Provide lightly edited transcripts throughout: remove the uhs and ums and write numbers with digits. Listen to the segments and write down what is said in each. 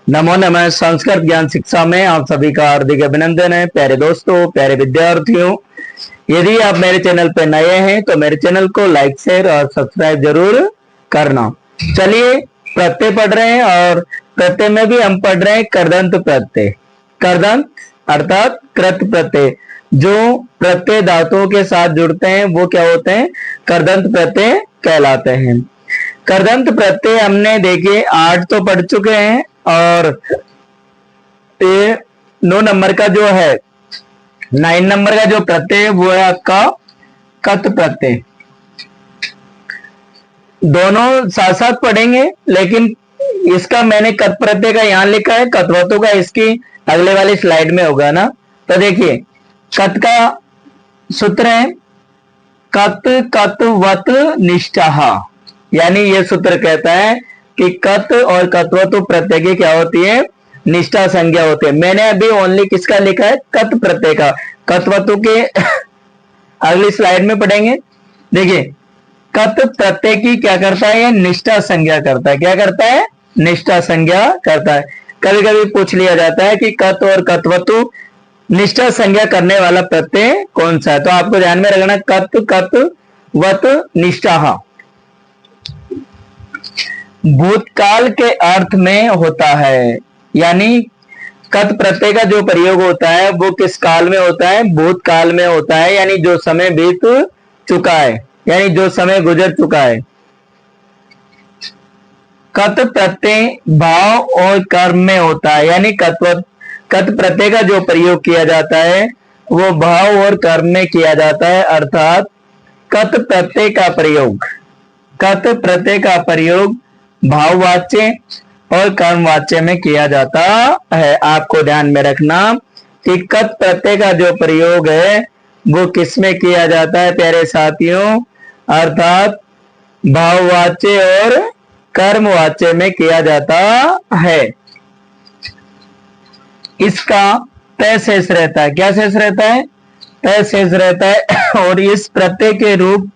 नमो नमः। संस्कृत ज्ञान शिक्षा में आप सभी का हार्दिक अभिनंदन है। प्यारे दोस्तों, प्यारे विद्यार्थियों, यदि आप मेरे चैनल पर नए हैं तो मेरे चैनल को लाइक शेयर और सब्सक्राइब जरूर करना। चलिए प्रत्यय पढ़ रहे हैं और प्रत्यय में भी हम पढ़ रहे हैं कृदंत प्रत्यय। कृदंत अर्थात कृत प्रत्यय, जो प्रत्यय धातुओं के साथ जुड़ते हैं वो क्या होते हैं? कृदंत प्रत्यय कहलाते हैं। कृदंत प्रत्यय हमने देखिए 8 तो पढ़ चुके हैं और ये 9 नंबर का जो है 9 नंबर का जो प्रत्यय है वो है आपका कत प्रत्यय। दोनों साथ साथ पढ़ेंगे, लेकिन इसका मैंने कत प्रत्यय का यहां लिखा है, कतवतों का इसकी अगले वाली स्लाइड में होगा ना। तो देखिए कत का सूत्र है कत कतवत निष्ठा, यानी ये सूत्र कहता है कि कत और कतवतु प्रत्यय की क्या होती है? निष्ठा संज्ञा होती है। मैंने अभी ओनली किसका लिखा है? कत प्रत्यय का। कतवतु के अगली स्लाइड में पढ़ेंगे। देखिए कत प्रत्यय की क्या करता है? ये निष्ठा संज्ञा करता है। क्या करता है? निष्ठा संज्ञा करता है। कभी कभी पूछ लिया जाता है कि कत और कतवतु निष्ठा संज्ञा करने वाला प्रत्यय कौन सा है, तो आपको ध्यान में रखना कत कतवत निष्ठा भूतकाल के अर्थ में होता है। यानी कत प्रत्यय का जो प्रयोग होता है वो किस काल में होता है? भूतकाल में होता है, यानी जो समय बीत चुका है, यानी जो समय गुजर चुका है। कत प्रत्यय भाव और कर्म में होता है, यानी कत प्रत्यय का जो प्रयोग किया जाता है वो भाव और कर्म में किया जाता है। अर्थात कत प्रत्यय का प्रयोग भाववाच्य और कर्मवाच्य में किया जाता है। आपको ध्यान में रखना कि कत प्रत्यय का जो प्रयोग है वो किस में किया जाता है प्यारे साथियों? अर्थात भाववाच्य और कर्मवाच्य में किया जाता है। इसका तय शेष रहता है। क्या शेष रहता है? तय शेष रहता है। और इस प्रत्यय के रूप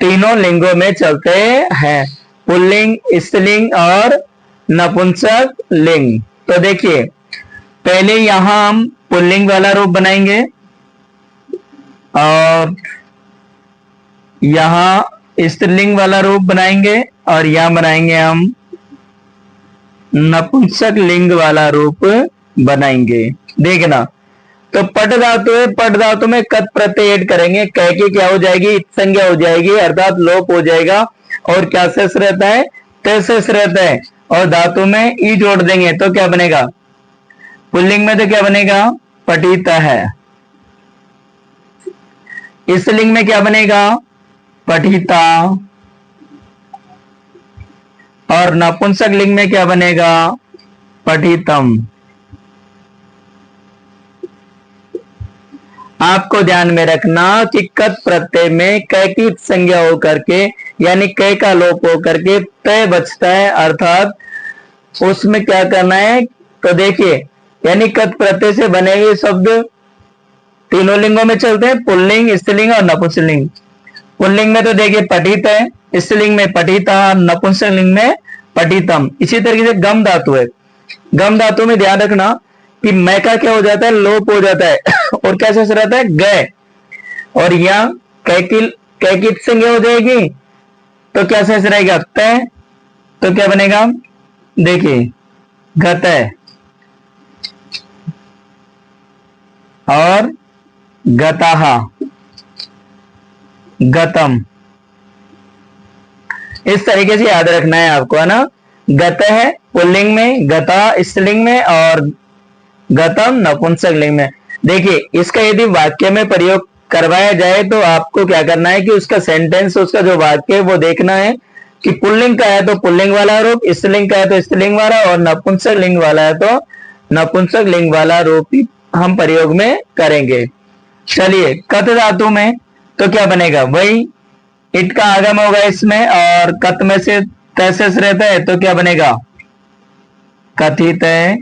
तीनों लिंगों में चलते हैं, पुल्लिंग, स्त्रीलिंग और नपुंसक लिंग। तो देखिए पहले यहां हम पुल्लिंग वाला रूप बनाएंगे और यहां स्त्रीलिंग वाला रूप बनाएंगे और यहां बनाएंगे हम नपुंसक लिंग वाला रूप बनाएंगे। देखना, तो पट धातु है, पट धातु में कत प्रत्यय ऐड करेंगे, कह की क्या हो जाएगी? संज्ञा हो जाएगी, अर्थात लोप हो जाएगा। और क्या शेष रहता है? तय शेष रहता है। और धातु में ई जोड़ देंगे तो क्या बनेगा? पुल्लिंग में तो क्या बनेगा? पठिता है। इस लिंग में क्या बनेगा? पठिता। और नपुंसक लिंग में क्या बनेगा? पठितम। आपको ध्यान में रखना कि कत प्रत्यय में कै की संज्ञा होकर के, यानी कै का लोप होकर के तय बचता है। अर्थात उसमें क्या करना है? तो देखिए यानी कत प्रत्यय से बने हुए शब्द तीनों लिंगों में चलते हैं, पुल्लिंग, स्त्रीलिंग और नपुंसकलिंग। पुल्लिंग में तो देखिए पठित है, स्त्रीलिंग में पठिता, नपुंसकलिंग में पठितम। इसी तरीके से गम धातु है। गम धातु में ध्यान रखना कि मै का क्या हो जाता है? लोप हो जाता है। और क्या शेष रहता है? गए। और यहां कै की संज्ञा हो जाएगी तो क्या शेष रहेगा? तय। तो क्या बनेगा? देखिए गतय और गताहा, गतम। इस तरीके से याद रखना है आपको, है ना। गत है पुल्लिंग में, गता स्त्रीलिंग में और गतम नपुंसक लिंग में। देखिए इसका यदि वाक्य में प्रयोग करवाया जाए तो आपको क्या करना है कि उसका सेंटेंस, उसका जो वाक्य है वो देखना है कि पुल्लिंग का है तो पुल्लिंग वाला रूप, स्त्रीलिंग का है तो स्त्रीलिंग वाला, और नपुंसक लिंग वाला है तो नपुंसक लिंग वाला रूप ही हम प्रयोग में करेंगे। चलिए कत धातु में तो क्या बनेगा? वही इट का आगम होगा इसमें, और कत में से तय शेष रहता है तो क्या बनेगा? कथित है,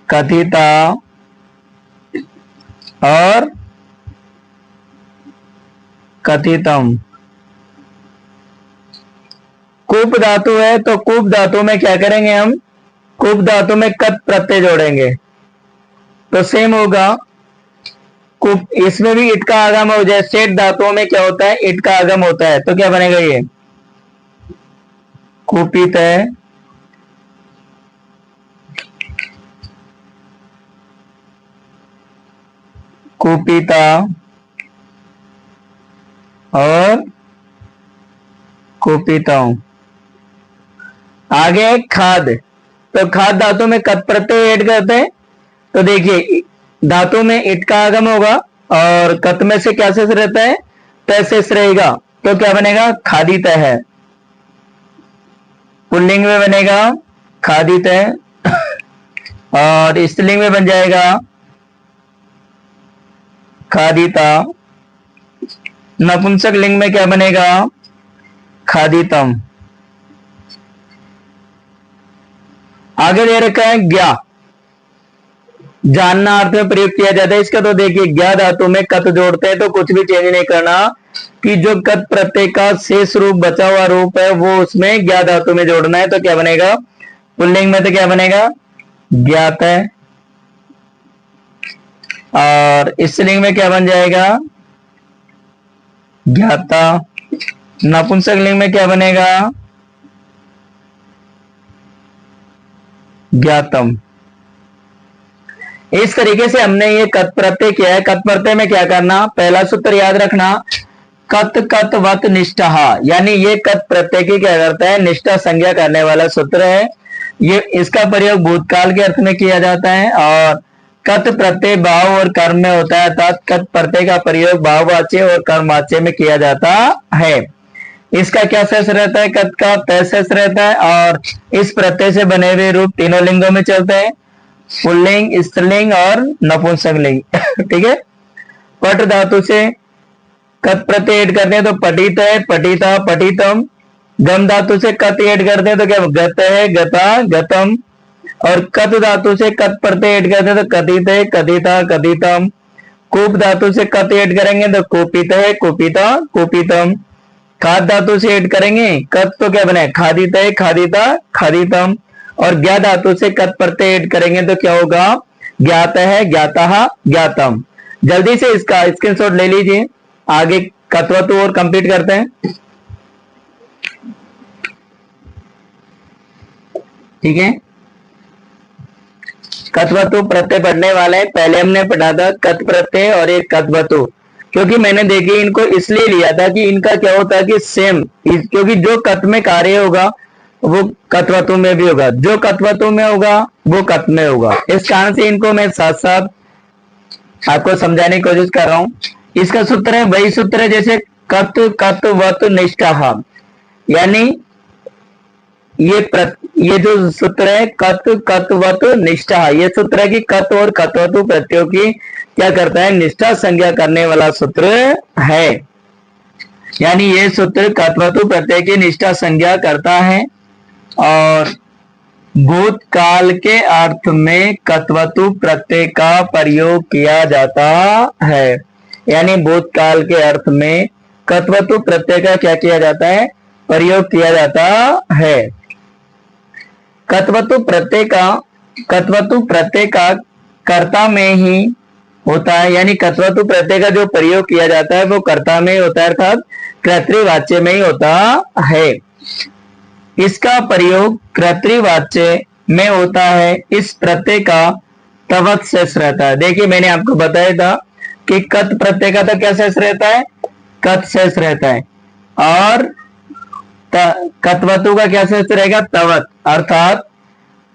कथिता और कथितम। कुप धातु है तो कुप धातु में क्या करेंगे हम, कुप धातु में कत प्रत्यय जोड़ेंगे तो सेम होगा। कुप, इसमें भी इट का आगम हो जाए, सेठ धातुओं में क्या होता है, इट का आगम होता है, तो क्या बनेगा ये कुपित है। कुपिता और कुपिताओं। आगे खाद, तो खाद धातु में कत प्रत्यय ऐड करते हैं तो देखिए धातु में इट का आगम होगा और कत में से क्या शेष रहता है, तय शेष रहेगा, तो क्या बनेगा खादित है। पुल्लिंग में बनेगा खादित है और स्त्रीलिंग में बन जाएगा खादिता। नपुंसक लिंग में क्या बनेगा खादितम। आगे दे रखा है ज्ञा, जानना अर्थ में प्रयोग किया जाता है इसका, तो देखिए ज्ञा धातु में कत जोड़ते हैं तो कुछ भी चेंज नहीं करना, कि जो कत प्रत्यय का शेष रूप बचा हुआ रूप है वो उसमें ज्ञा धातु में जोड़ना है, तो क्या बनेगा पुल्लिंग में तो क्या बनेगा ज्ञात है और स्त्रीलिंग में क्या बन जाएगा ज्ञाता। नपुंसक लिंग में क्या बनेगा ज्ञातम। इस तरीके से हमने ये कत प्रत्यय किया है। कत प्रत्यय में क्या करना, पहला सूत्र याद रखना, कत कत वत निष्ठा, यानी ये कत प्रत्यय की क्या करता है निष्ठा संज्ञा करने वाला सूत्र है। ये इसका प्रयोग भूतकाल के अर्थ में किया जाता है और कत प्रत्यय भाव और कर्म में होता है, अर्थात कत प्रत्यय का प्रयोग भाववाच्य और कर्मवाच्य में किया जाता है। इसका क्या शेष रहता है, कत का तय शेष रहता है और इस प्रत्यय से बने हुए रूप तीनों लिंगों में चलते हैं, पुल्लिंग, स्त्रीलिंग और नपुंसक लिंग। ठीक है। पट धातु से कत प्रत्यय ऐड करते हैं तो पठित है पठिता पठितम। गम धातु से कत ऐड करते हैं तो क्या गत है गता गतम। और कत धातु से कत प्रत्यय ऐड करते हैं तो कथित है कथिता कथितम। कूप धातु से कत ऐड करेंगे तो कुपित है कुपिता कुपितम। खाद धातु से ऐड करेंगे कत तो क्या बने खादित है खादिता खादितम। और ज्ञा धातु से कत प्रत्यय ऐड करेंगे तो क्या होगा ज्ञात है ज्ञाता ज्ञातम। जल्दी से इसका स्क्रीनशॉट ले लीजिए, आगे कत्वतु और कंप्लीट करते हैं। ठीक है, कत्वतु प्रत्यय पढ़ने वाले हैं। पहले हमने पढ़ा था कत प्रत्यय और एक कत्वतु, क्योंकि मैंने देखी इनको इसलिए लिया था कि इनका क्या होता है कि सेम, क्योंकि जो कत में कार्य होगा वो कत्वतु में भी होगा, जो कत्वतु में होगा वो कत में होगा। इस कारण से इनको मैं साथ साथ आपको समझाने की कोशिश कर रहा हूं। इसका सूत्र है वही सूत्र है जैसे कत कत वत निष्ठा, यानी ये जो सूत्र है कत कत वत निष्ठा, ये सूत्र है कि कत और कत्वतु प्रत्ययों की क्या करता है निष्ठा संज्ञा करने वाला सूत्र है। यानी ये सूत्र कत्वतु प्रत्यय की निष्ठा संज्ञा करता है और भूतकाल के अर्थ में कत्वतु प्रत्यय का प्रयोग किया जाता है। यानी भूतकाल के अर्थ में कत्वतु प्रत्यय का क्या किया जाता है प्रयोग किया जाता है। कत्वतु प्रत्यय का कर्ता में ही होता है, यानी कत्वतु प्रत्यय का जो प्रयोग किया जाता है वो कर्ता में ही होता है, अर्थात कर्तृवाच्य में ही होता है। इसका प्रयोग कर्तृवाच्य में होता है। इस प्रत्यय का तवत शेष रहता है। देखिए मैंने आपको बताया था कि कत प्रत्यय का तो क्या शेष रहता है कत शेष रहता है और कत्वतु का क्या शेष रहेगा तवत, अर्थात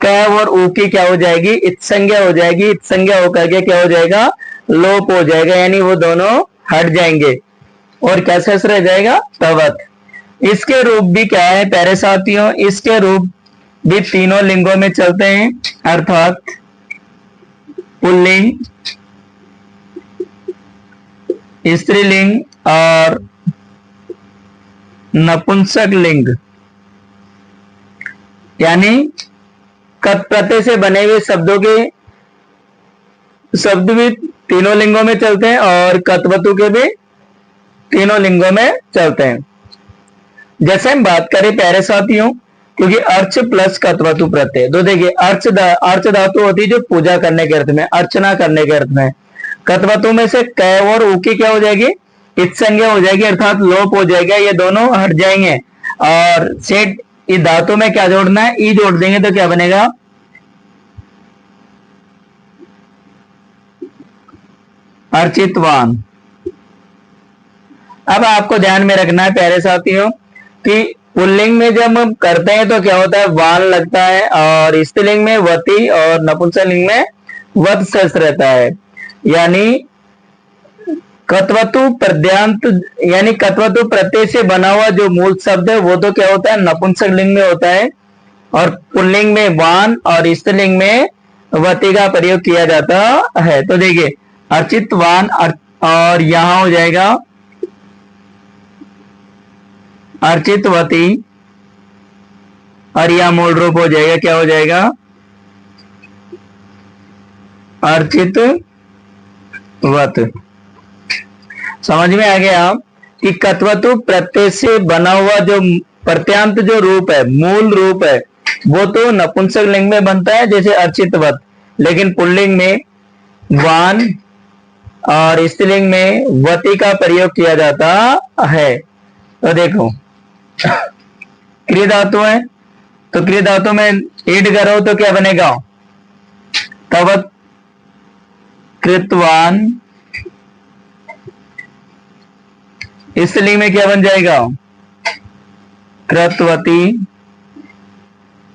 क और ऊ की क्या हो जाएगी इत संज्ञा हो जाएगी। इत संज्ञा होकर के क्या हो जाएगा लोप हो जाएगा, यानी वो दोनों हट जाएंगे और क्या शेष रह जाएगा तवत। इसके रूप भी क्या है प्यारे साथियों, इसके रूप भी तीनों लिंगों में चलते हैं, अर्थात पुल्लिंग, स्त्रीलिंग और नपुंसक लिंग। यानी कत प्रत्यय से बने हुए शब्दों के शब्द भी तीनों लिंगों में चलते हैं और कत्वतु के भी तीनों लिंगों में चलते हैं। जैसे हम बात करें प्यारे साथियों, क्योंकि अर्च प्लस कत्वतु प्रत्यय, तो देखिए अर्च धातु होती है जो पूजा करने के अर्थ में, अर्चना करने के अर्थ में। कत्वतु में से क और उ की क्या हो जाएगी, इत संज्ञा हो जाएगी, अर्थात लोप हो जाएगा, ये दोनों हट जाएंगे। और सेठ इस धातु में क्या जोड़ना है, ई जोड़ देंगे तो क्या बनेगा, अर्चितवान। अब आपको ध्यान में रखना है प्यारे साथियों कि पुल्लिंग में जब हम करते हैं तो क्या होता है, वान लगता है, और स्त्रीलिंग में वती और नपुंसकलिंग में वत शेष रहता है। यानी कत्वतु प्रद्यांत, यानी कत्वतु प्रत्यय से बना हुआ जो मूल शब्द है वो तो क्या होता है, नपुंसकलिंग में होता है, और पुल्लिंग में वान और स्त्रीलिंग में वती का प्रयोग किया जाता है। तो देखिए अर्चितवान, और यहां हो जाएगा अर्चितवती, और यह मूल रूप हो जाएगा, क्या हो जाएगा, अर्चितवत। समझ में आ गया कि कत्वतु प्रत्यय से बना हुआ जो प्रत्यांत जो रूप है, मूल रूप है, वो तो नपुंसक लिंग में बनता है जैसे अर्चितवत, लेकिन पुल्लिंग में वान और स्त्रीलिंग में वती का प्रयोग किया जाता है। तो देखो क्रिया धातु है, तो क्रिया धातु में ईड करो तो क्या बनेगा, तवत कृतवान। स्त्रीलिंग में क्या बन जाएगा, कृतवती।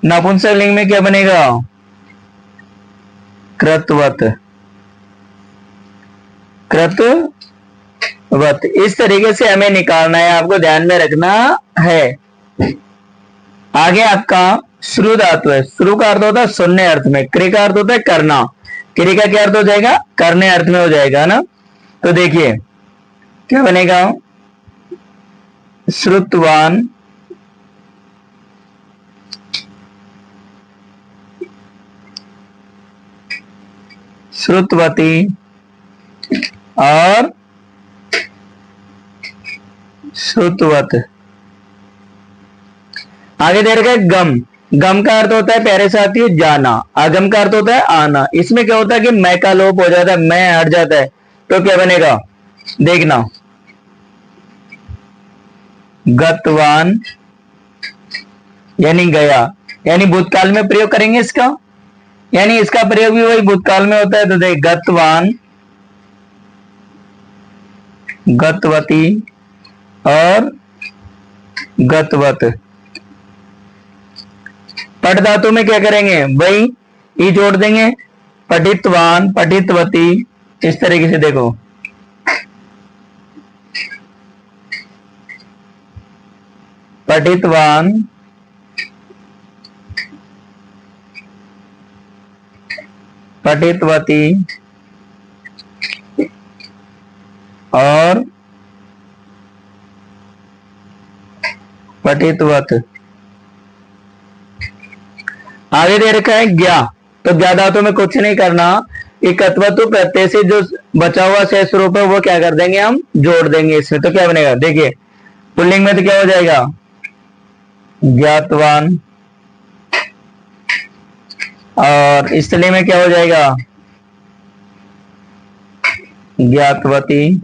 नपुंसक लिंग में क्या बनेगा, कृतवत, कृतवत। इस तरीके से हमें निकालना है, आपको ध्यान में रखना है। आगे आपका श्रु धातु है, श्रु का अर्थ होता है सुनने अर्थ में, क्रिया का अर्थ होता है करना, क्रिया का क्या अर्थ हो जाएगा, करने अर्थ में हो जाएगा ना। तो देखिए क्या बनेगा, श्रुतवान, श्रुतवती और श्रुतवत। आगे दे रखा है गम, गम का अर्थ होता है प्यारे साथियों जाना, आगम का अर्थ होता है आना। इसमें क्या होता है कि मैं का लोप हो जाता है, मैं हट जाता है, तो क्या बनेगा, देखना, गतवान, यानी गया, यानी भूतकाल में प्रयोग करेंगे इसका, यानी इसका प्रयोग भी वही भूतकाल में होता है। तो देख गतवान, गतवती और गतवत। पट धातु में क्या करेंगे, वही ई जोड़ देंगे, पठितवान, पठितवती, इस तरीके से देखो, पठितवान, पठितवती और पठितवत। आगे दे रखा है ज्ञा, तो ज्ञा धातु में कुछ नहीं करना, कत्वतु प्रत्यय से जो बचा हुआ शेष रूप है वो क्या कर देंगे, हम जोड़ देंगे इसमें। तो क्या बनेगा, देखिए पुल्लिंग में तो क्या हो जाएगा, ज्ञातवान, और स्त्रीलिंग में क्या हो जाएगा, ज्ञातवती।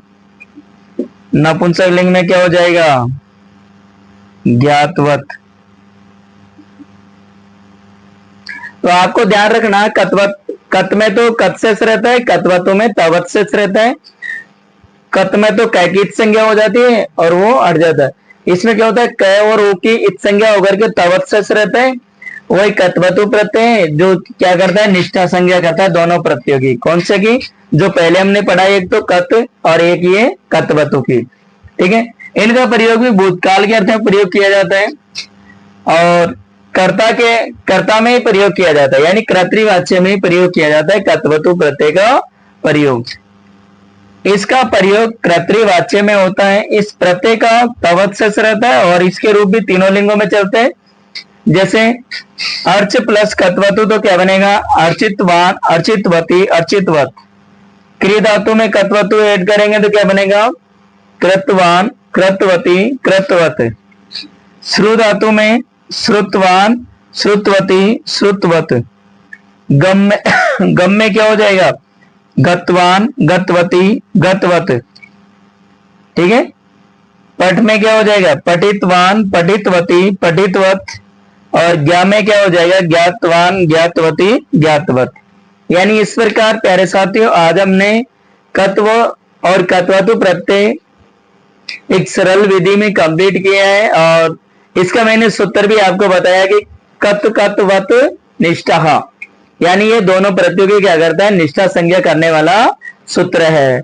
नपुंसक लिंग में क्या हो जाएगा, ज्ञातवत। तो आपको ध्यान रखना, कत्वत, कत में तो कत शेष रहता है, कत्वतों में तवत शेष रहता है। कत में तो कै की इत संज्ञा हो जाती है और वो हट जाता है। इसमें क्या होता है, कै और ऊ की इत संज्ञा होकर के तवत शेष रहता है। वही कत्वतु प्रत्यय है जो क्या करता है, निष्ठा संज्ञा करता है दोनों प्रत्ययों की। कौन से की, जो पहले हमने पढ़ा, एक तो कत और एक ये कत्वतु की, ठीक है। इनका प्रयोग भी भूतकाल के अर्थ में प्रयोग किया जाता है और कर्ता में ही प्रयोग किया जाता है, यानी कर्तृवाच्य में ही प्रयोग किया जाता है कत्वतु प्रत्यय का प्रयोग। इसका प्रयोग कर्तृवाच्य में होता है। इस प्रत्यय का तवत शेष रहता है और इसके रूप भी तीनों लिंगों में चलते हैं। जैसे अर्च प्लस कत्वतु तो क्या बनेगा, अर्चितवान, अर्चितवती, अर्चितवत। क्रिया धातु में कत्वतु ऐड करेंगे तो क्या बनेगा, कृतवान, कृतवती, कृतवत। श्रु धातु में श्रुतवान, श्रुतवती, श्रुतवत। गम में गम में क्या हो जाएगा? गतवान, गतवती, गतवत। ठीक है। पट में क्या हो जाएगा? पठितवान, पठितवती, पठितवत। और ज्ञा में क्या हो जाएगा? ज्ञातवान, ज्ञातवती, ज्ञातवत। यानी इस प्रकार प्यारे साथियों आज हमने कत्व और कत्वतु प्रत्यय एक सरल विधि में कंप्लीट किया है, और इसका मैंने सूत्र भी आपको बताया कि कत कत्वत निष्ठा, यानी ये दोनों प्रत्ययों की क्या करता है? निष्ठा संज्ञा करने वाला सूत्र है।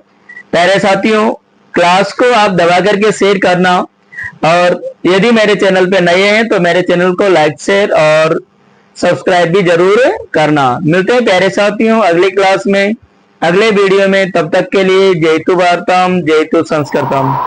प्यारे साथियों क्लास को आप दबा करके शेयर करना, और यदि मेरे चैनल पे नए हैं तो मेरे चैनल को लाइक, शेयर और सब्सक्राइब भी जरूर करना। मिलते हैं प्यारे साथियों अगली क्लास में, अगले वीडियो में। तब तक के लिए जयतु भारतम, जयतु संस्कृतम।